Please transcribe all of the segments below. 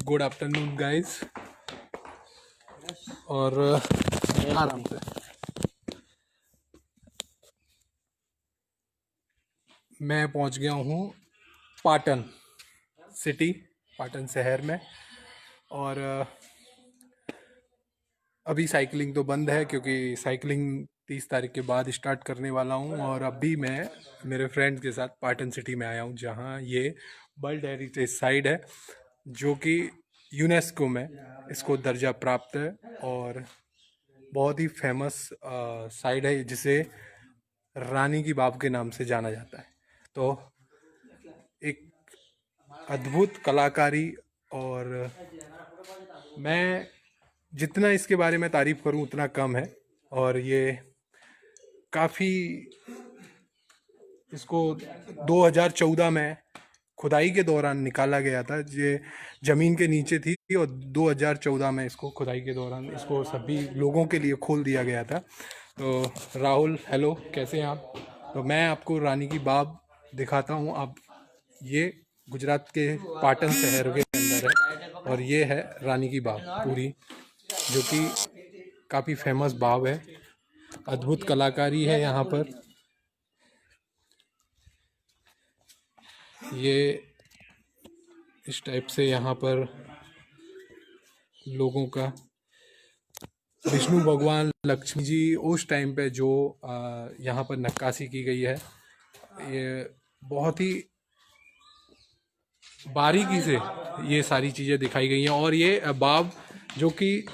Good afternoon guys. और आराम से मैं पहुंच गया हूँ पाटन सिटी, पाटन शहर में। और अभी साइकिलिंग तो बंद है क्योंकि साइकिलिंग 30 तारीख के बाद स्टार्ट करने वाला हूँ। और अभी मैं मेरे फ्रेंड्स के साथ पाटन सिटी में आया हूँ, जहाँ ये वर्ल्ड हेरिटेज साइट है, जो कि यूनेस्को में इसको दर्जा प्राप्त है। और बहुत ही फेमस साइट है, जिसे रानी की बाव के नाम से जाना जाता है। तो एक अद्भुत कलाकारी, और मैं जितना इसके बारे में तारीफ करूं उतना कम है। और ये काफ़ी, इसको 2014 में खुदाई के दौरान निकाला गया था। ये ज़मीन के नीचे थी और 2014 में इसको खुदाई के दौरान इसको सभी लोगों के लिए खोल दिया गया था। तो राहुल, हेलो, कैसे हैं आप? तो मैं आपको रानी की बाव दिखाता हूँ। आप, ये गुजरात के पाटन शहर के अंदर है, और ये है रानी की बाव पूरी, जो कि काफ़ी फेमस बाव है। अद्भुत कलाकारी है यहाँ पर। ये इस टाइप से यहाँ पर लोगों का, विष्णु भगवान, लक्ष्मी जी, उस टाइम पे जो यहाँ पर नक्काशी की गई है, ये बहुत ही बारीकी से ये सारी चीज़ें दिखाई गई हैं। और ये बाव जो कि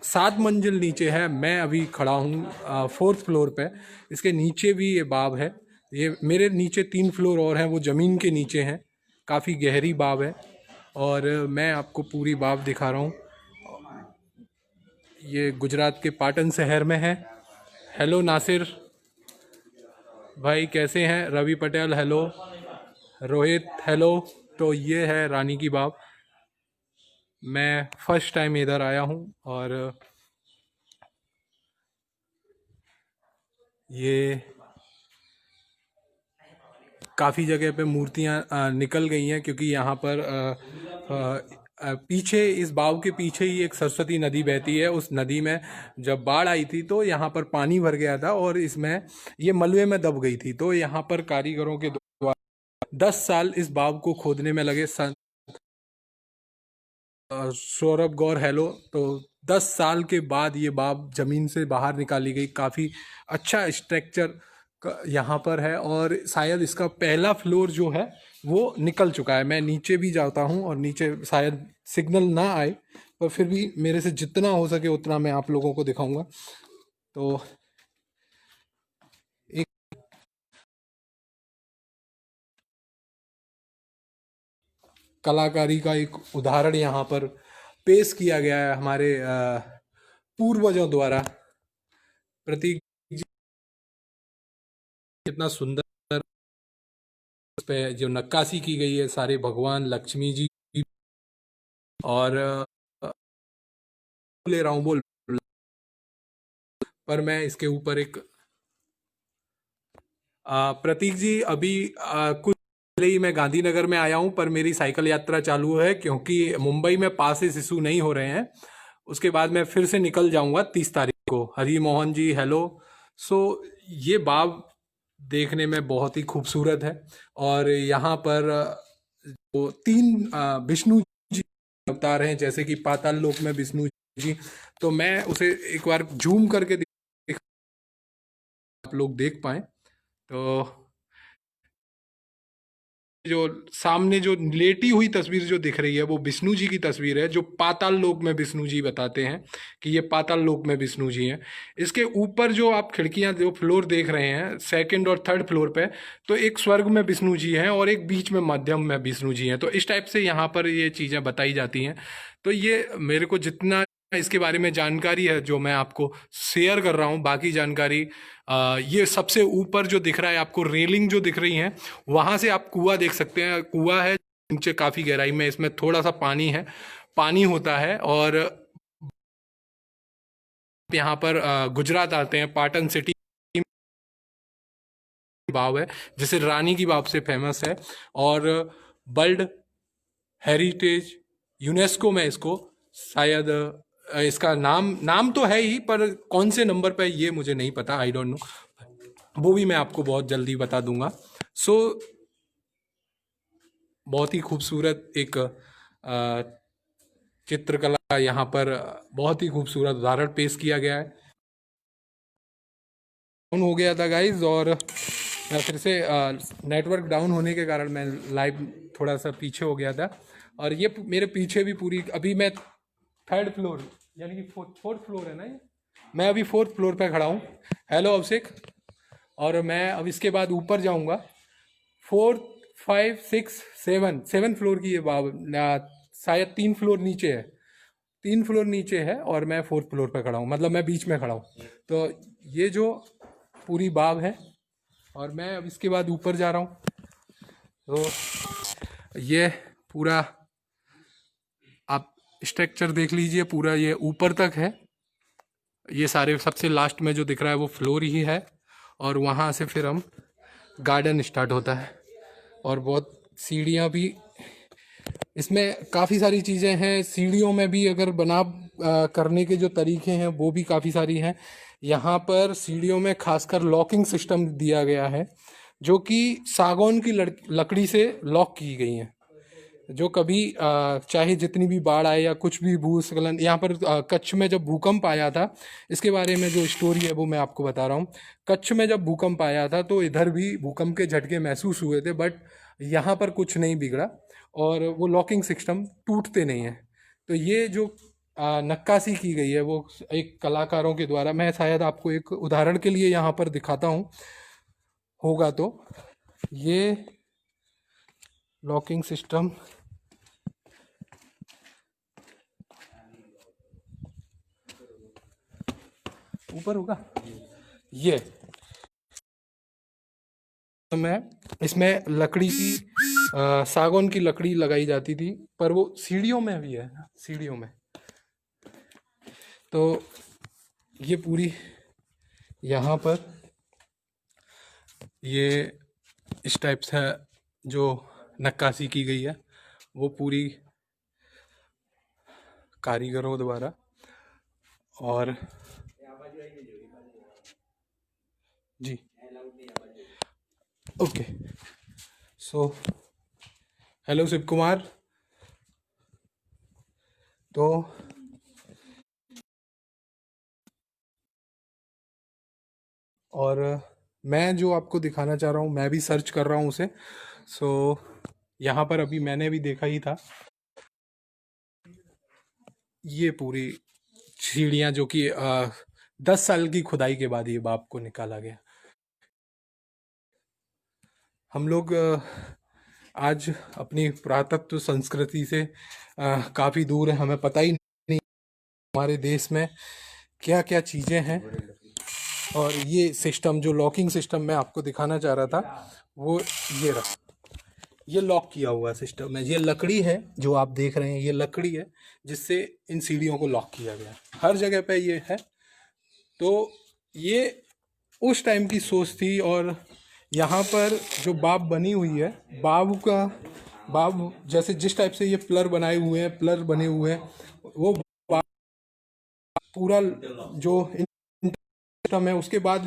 7 मंजिल नीचे है, मैं अभी खड़ा हूँ 4th फ्लोर पे। इसके नीचे भी ये बाव है। ये मेरे नीचे 3 फ्लोर और हैं, वो ज़मीन के नीचे हैं। काफ़ी गहरी बाव है, और मैं आपको पूरी बाव दिखा रहा हूँ। ये गुजरात के पाटन शहर में है। हेलो नासिर भाई, कैसे हैं? रवि पटेल, हेलो। रोहित, हेलो। तो ये है रानी की बाव। मैं फर्स्ट टाइम इधर आया हूँ, और ये काफ़ी जगह पे मूर्तियाँ निकल गई हैं, क्योंकि यहाँ पर पीछे, इस बाव के पीछे ही एक सरस्वती नदी बहती है। उस नदी में जब बाढ़ आई थी तो यहाँ पर पानी भर गया था, और इसमें ये मलबे में दब गई थी। तो यहाँ पर कारीगरों के द्वारा 10 साल इस बाव को खोदने में लगे। सौरभ गौर, हेलो। तो 10 साल के बाद ये बाव जमीन से बाहर निकाली गई। काफ़ी अच्छा स्ट्रक्चर यहाँ पर है, और शायद इसका पहला फ्लोर जो है वो निकल चुका है। मैं नीचे भी जाता हूँ, और नीचे शायद सिग्नल ना आए, पर फिर भी मेरे से जितना हो सके उतना मैं आप लोगों को दिखाऊंगा। तो एक कलाकारी का एक उदाहरण यहाँ पर पेश किया गया है हमारे पूर्वजों द्वारा। प्रतीक जी, कितना सुंदर उस पे जो नक्काशी की गई है, सारे भगवान, लक्ष्मी जी। और ले रहा हूँ बोल, पर मैं इसके ऊपर एक प्रतीक जी, अभी कुछ पहले ही मैं गांधीनगर में आया हूँ, पर मेरी साइकिल यात्रा चालू है, क्योंकि मुंबई में पासेस इशू नहीं हो रहे हैं। उसके बाद मैं फिर से निकल जाऊंगा 30 तारीख को। हरी मोहन जी, हेलो। सो ये बाव देखने में बहुत ही खूबसूरत है। और यहाँ पर वो 3 विष्णु जी अवतार हैं, जैसे कि पाताल लोक में विष्णु जी। तो मैं उसे एक बार जूम करके आप लोग देख पाए। तो जो सामने जो लेटी हुई तस्वीर जो दिख रही है, वो विष्णु जी की तस्वीर है, जो पाताल लोक में विष्णु जी बताते हैं कि ये पाताल लोक में विष्णु जी हैं। इसके ऊपर जो आप खिड़कियां, जो फ्लोर देख रहे हैं, 2nd और 3rd फ्लोर पे, तो एक स्वर्ग में विष्णु जी हैं, और एक बीच में मध्यम में विष्णु जी हैं। तो इस टाइप से यहाँ पर ये चीज़ें बताई जाती हैं। तो ये मेरे को जितना इसके बारे में जानकारी है, जो मैं आपको शेयर कर रहा हूँ, बाकी जानकारी ये सबसे ऊपर जो दिख रहा है आपको, रेलिंग जो दिख रही है, वहां से आप कुआं देख सकते हैं। कुआं है नीचे काफी गहराई में, इसमें थोड़ा सा पानी है, पानी होता है। और यहाँ पर गुजरात आते हैं, पाटन सिटी बाव है, जिसे रानी की बाव से फेमस है। और वर्ल्ड हेरिटेज यूनेस्को में इसको शायद इसका नाम नाम तो है ही, पर कौन से नंबर पे ये मुझे नहीं पता, आई डोंट नो, वो भी मैं आपको बहुत जल्दी बता दूंगा। सो बहुत ही खूबसूरत एक चित्रकला यहाँ पर, बहुत ही खूबसूरत उदाहरण पेश किया गया है। डाउन हो गया था गाइज, और मैं फिर से नेटवर्क डाउन होने के कारण मैं लाइव थोड़ा सा पीछे हो गया था। और ये मेरे पीछे भी पूरी, अभी मैं थर्ड फ्लोर यानी कि फोर्थ फ्लोर है ना ये, मैं अभी फोर्थ फ्लोर पे खड़ा हूँ। हेलो अभिषेक। और मैं अब इसके बाद ऊपर जाऊँगा, fourth, five, six, seven floor की ये शायद 3 फ्लोर नीचे है, 3 फ्लोर नीचे है, और मैं फोर्थ फ्लोर पे खड़ा हूँ, मतलब मैं बीच में खड़ा हूँ। तो ये जो पूरी बाग है, और मैं अब इसके बाद ऊपर जा रहा हूँ। तो ये पूरा आप स्ट्रक्चर देख लीजिए, पूरा ये ऊपर तक है। ये सारे सबसे लास्ट में जो दिख रहा है वो फ्लोर ही है, और वहाँ से फिर हम गार्डन स्टार्ट होता है। और बहुत सीढ़ियाँ भी, इसमें काफ़ी सारी चीज़ें हैं। सीढ़ियों में भी अगर करने के जो तरीके हैं वो भी काफ़ी सारी हैं। यहाँ पर सीढ़ियों में खासकर लॉकिंग सिस्टम दिया गया है, जो कि सागौन की लकड़ी से लॉक की गई हैं, जो कभी चाहे जितनी भी बाढ़ आए या कुछ भी भूस्खलन, यहाँ पर कच्छ में जब भूकंप आया था, इसके बारे में जो स्टोरी है वो मैं आपको बता रहा हूँ। कच्छ में जब भूकंप आया था तो इधर भी भूकंप के झटके महसूस हुए थे, बट यहाँ पर कुछ नहीं बिगड़ा, और वो लॉकिंग सिस्टम टूटते नहीं हैं। तो ये जो नक्काशी की गई है वो एक कलाकारों के द्वारा, मैं शायद आपको एक उदाहरण के लिए यहाँ पर दिखाता हूँ, होगा तो। ये लॉकिंग सिस्टम ऊपर होगा, ये में इसमें लकड़ी की सागौन की लकड़ी लगाई जाती थी, पर वो सीढ़ियों में भी है, सीढ़ियों में। तो ये पूरी यहाँ पर ये इस टाइप से जो नक्काशी की गई है वो पूरी कारीगरों द्वारा। और जी, okay. So hello Shiv Kumar. तो और मैं जो आपको दिखाना चाह रहा हूँ, मैं भी सर्च कर रहा हूँ उसे। सो यहाँ पर अभी मैंने भी देखा ही था, ये पूरी सीढ़ियाँ जो कि 10 साल की खुदाई के बाद ये बाप को निकाला गया। हम लोग आज अपनी पुरातत्व संस्कृति से काफ़ी दूर है, हमें पता ही नहीं हमारे देश में क्या क्या चीज़ें हैं। और ये सिस्टम, जो लॉकिंग सिस्टम मैं आपको दिखाना चाह रहा था, वो ये रहा, ये लॉक किया हुआ सिस्टम है। ये लकड़ी है जो आप देख रहे हैं, ये लकड़ी है जिससे इन सीढ़ियों को लॉक किया गया है, हर जगह पे ये है। तो ये उस टाइम की सोच थी। और यहाँ पर जो बाब बनी हुई है, बाब जैसे जिस टाइप से ये पिलर बनाए हुए हैं, पिलर बने हुए हैं, वो पूरा जो सिस्टम है, उसके बाद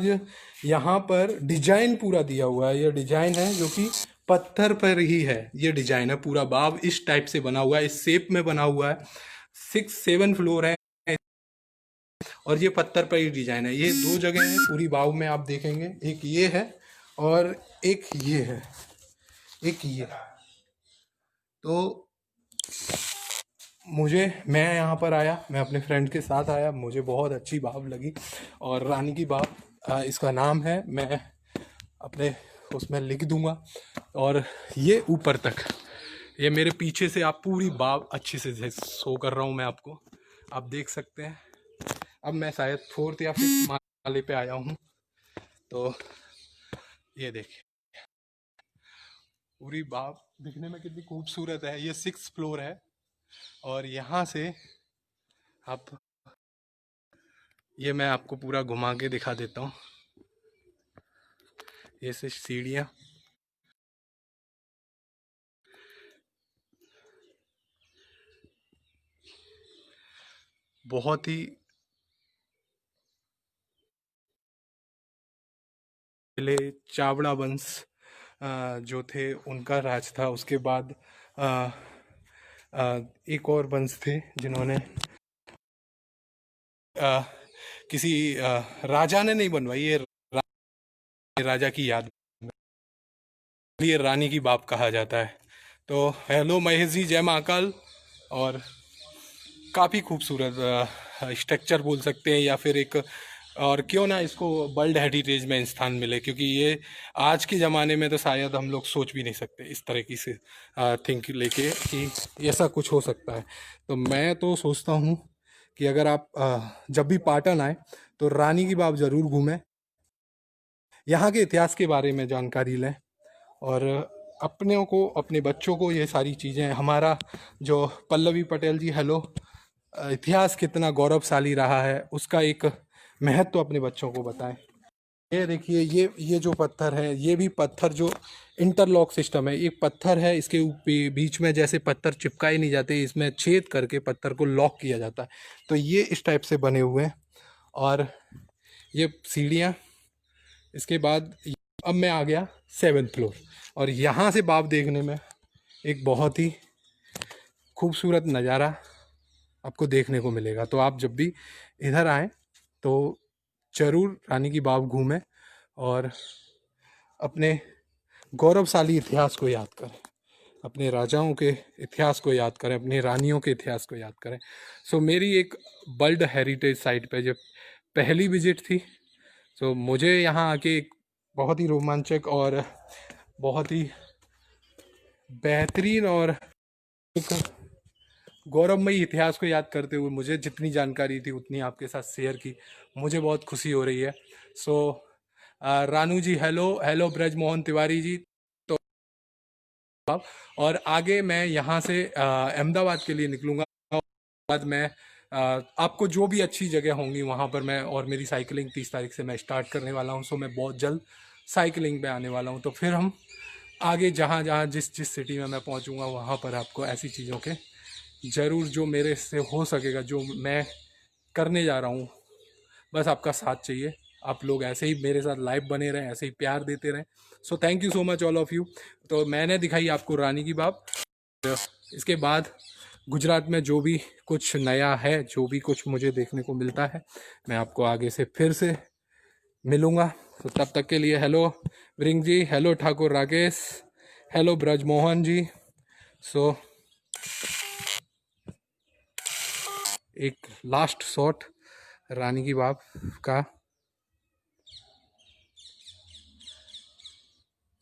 यहाँ पर डिजाइन पूरा दिया हुआ है। ये डिजाइन है जो कि पत्थर पर ही है, ये डिजाइन है, पूरा बाब इस टाइप से बना हुआ है, इस शेप में बना हुआ है। 6-7 फ्लोर है, और ये पत्थर पर ही डिजाइन है। ये 2 जगह है पूरी बाव में, आप देखेंगे, एक ये है और एक ये है, एक ये। तो मैं यहाँ पर आया, मैं अपने फ्रेंड के साथ आया, मुझे बहुत अच्छी बाव लगी, और रानी की बाव इसका नाम है, मैं अपने उसमें लिख दूंगा। और ये ऊपर तक, ये मेरे पीछे से आप पूरी बाव अच्छे से शो कर रहा हूँ मैं आपको, आप देख सकते हैं। अब मैं शायद फोर्थ या फिफ्थ माले पे आया हूँ। तो ये देखिए पूरी बाव दिखने में कितनी खूबसूरत है। ये 6 फ्लोर है, और यहाँ से आप, ये मैं आपको पूरा घुमा के दिखा देता हूँ। ये से सीढ़ियाँ, बहुत ही पहले चावड़ा वंश जो थे उनका राज था। उसके बाद अ, एक और वंश थे जिन्होंने अ, किसी राजा ने नहीं बनवाई, ये राजा की याद, ये रानी की बाप कहा जाता है। तो हेलो महेश जी, जय महाकाल। और काफ़ी खूबसूरत स्ट्रक्चर बोल सकते हैं, या फिर एक, और क्यों ना इसको वर्ल्ड हेरिटेज में स्थान मिले, क्योंकि ये आज के ज़माने में तो शायद हम लोग सोच भी नहीं सकते इस तरीके से थिंक लेके कि ऐसा कुछ हो सकता है। तो मैं तो सोचता हूँ कि अगर आप जब भी पाटन आए तो रानी की बाव ज़रूर घूमें, यहाँ के इतिहास के बारे में जानकारी लें, और अपने को, अपने बच्चों को ये सारी चीज़ें, हमारा जो पल्लवी पटेल जी, हेलो, इतिहास कितना गौरवशाली रहा है उसका एक महत्व अपने बच्चों को बताएं। ये देखिए, ये जो पत्थर है, ये भी पत्थर जो इंटरलॉक सिस्टम है, एक पत्थर है, इसके बीच में जैसे पत्थर चिपकाए नहीं जाते, इसमें छेद करके पत्थर को लॉक किया जाता है। तो ये इस टाइप से बने हुए हैं। और ये सीढ़ियाँ, इसके बाद अब मैं आ गया 7th फ्लोर, और यहाँ से बाप देखने में एक बहुत ही खूबसूरत नज़ारा आपको देखने को मिलेगा। तो आप जब भी इधर आएँ तो ज़रूर रानी की बाव घूमें और अपने गौरवशाली इतिहास को याद करें, अपने राजाओं के इतिहास को याद करें, अपनी रानियों के इतिहास को याद करें। सो मेरी एक वर्ल्ड हेरिटेज साइट पे जब पहली विजिट थी, तो मुझे यहाँ आके एक बहुत ही रोमांचक और बहुत ही बेहतरीन और एक गौरवमयी इतिहास को याद करते हुए, मुझे जितनी जानकारी थी उतनी आपके साथ शेयर की। मुझे बहुत खुशी हो रही है। सो रानू जी हेलो, हेलो ब्रज मोहन तिवारी जी। तो और आगे मैं यहाँ से अहमदाबाद के लिए निकलूँगा। बाद मैं आपको जो भी अच्छी जगह होंगी वहाँ पर मैं, और मेरी साइकिलिंग 30 तारीख से मैं स्टार्ट करने वाला हूँ। सो मैं बहुत जल्द साइकिलिंग पे आने वाला हूँ। तो फिर हम आगे जहाँ जहाँ जिस जिस सिटी में मैं पहुँचूँगा वहाँ पर आपको ऐसी चीज़ों के ज़रूर, जो मेरे से हो सकेगा, जो मैं करने जा रहा हूँ, बस आपका साथ चाहिए। आप लोग ऐसे ही मेरे साथ लाइव बने रहें, ऐसे ही प्यार देते रहें। So thank you so much all of you. तो मैंने दिखाई आपको रानी की बात। इसके बाद गुजरात में जो भी कुछ नया है, जो भी कुछ मुझे देखने को मिलता है, मैं आपको आगे से फिर से मिलूँगा। तो तब तक के लिए हेलो वृंग जी, हेलो ठाकुर राकेश, हेलो ब्रजमोहन जी। सो एक लास्ट शॉट रानी की बात का।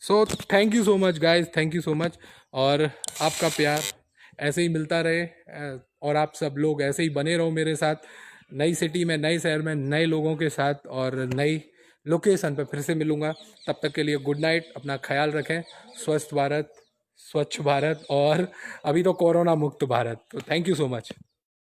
So thank you so much guys, thank you so much. और आपका प्यार ऐसे ही मिलता रहे, और आप सब लोग ऐसे ही बने रहो मेरे साथ, नई सिटी में, नए शहर में, नए लोगों के साथ, और नई लोकेशन पर फिर से मिलूँगा। तब तक के लिए गुड नाइट, अपना ख्याल रखें। स्वस्थ भारत, स्वच्छ भारत, और अभी तो कोरोना मुक्त भारत। तो थैंक यू सो मच।